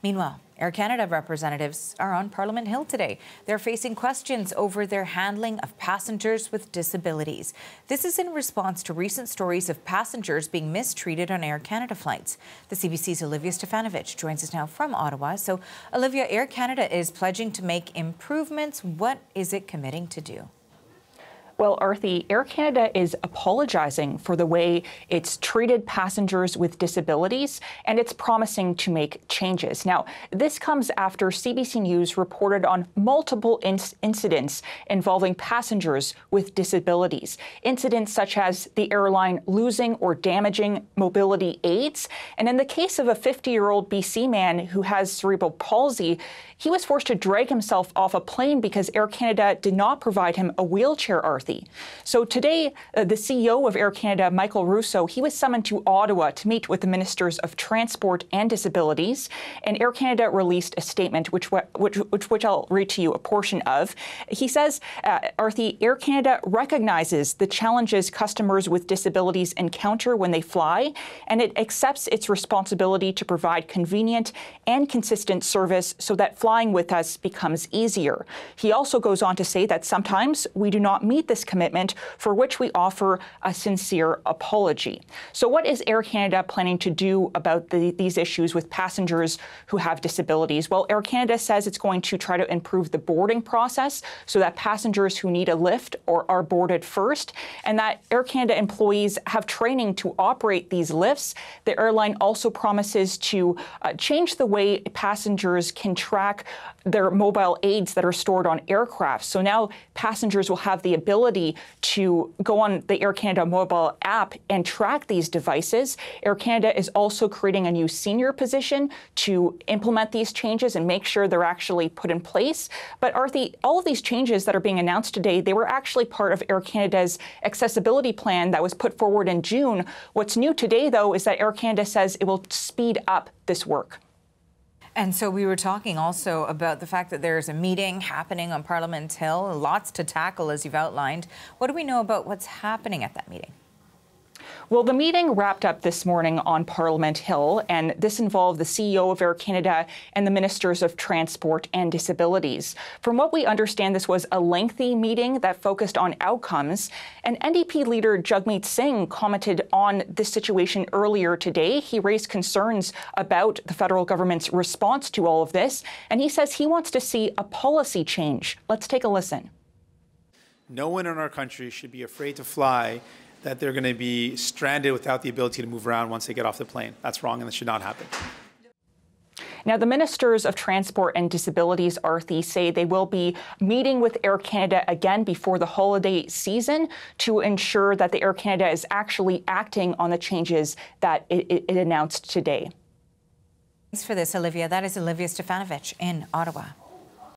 Meanwhile, Air Canada representatives are on Parliament Hill today. They're facing questions over their handling of passengers with disabilities. This is in response to recent stories of passengers being mistreated on Air Canada flights. The CBC's Olivia Stefanovic joins us now from Ottawa. So, Olivia, Air Canada is pledging to make improvements. What is it committing to do? Well, Arthi, Air Canada is apologizing for the way it's treated passengers with disabilities, and it's promising to make changes. Now, this comes after CBC News reported on multiple incidents involving passengers with disabilities. Incidents such as the airline losing or damaging mobility aids. And in the case of a 50-year-old BC man who has cerebral palsy, he was forced to drag himself off a plane because Air Canada did not provide him a wheelchair, Arthi. So today, the CEO of Air Canada, Michael Russo, he was summoned to Ottawa to meet with the Ministers of Transport and Disabilities. And Air Canada released a statement, which I'll read to you a portion of. He says, Arthi, Air Canada recognizes the challenges customers with disabilities encounter when they fly, and it accepts its responsibility to provide convenient and consistent service so that flying with us becomes easier. He also goes on to say that sometimes we do not meet this commitment, for which we offer a sincere apology. So what is Air Canada planning to do about these issues with passengers who have disabilities? Well, Air Canada says it's going to try to improve the boarding process so that passengers who need a lift are boarded first, and that Air Canada employees have training to operate these lifts. The airline also promises to change the way passengers can track their mobile aids that are stored on aircraft. So now passengers will have the ability to go on the Air Canada mobile app and track these devices. Air Canada is also creating a new senior position to implement these changes and make sure they're actually put in place. But Arthi, all of these changes that are being announced today, they were actually part of Air Canada's accessibility plan that was put forward in June. What's new today, though, is that Air Canada says it will speed up this work. And so we were talking also about the fact that there's a meeting happening on Parliament Hill, lots to tackle, as you've outlined. What do we know about what's happening at that meeting? Well, the meeting wrapped up this morning on Parliament Hill, and this involved the CEO of Air Canada and the Ministers of Transport and Disabilities. From what we understand, this was a lengthy meeting that focused on outcomes, and NDP leader Jagmeet Singh commented on this situation earlier today. He raised concerns about the federal government's response to all of this, and he says he wants to see a policy change. Let's take a listen. No one in our country should be afraid to fly, that they're going to be stranded without the ability to move around once they get off the plane. That's wrong, and that should not happen. Now, the Ministers of Transport and Disabilities, Arthi, say they will be meeting with Air Canada again before the holiday season to ensure that the Air Canada is actually acting on the changes that it announced today. Thanks for this, Olivia. That is Olivia Stefanovic in Ottawa.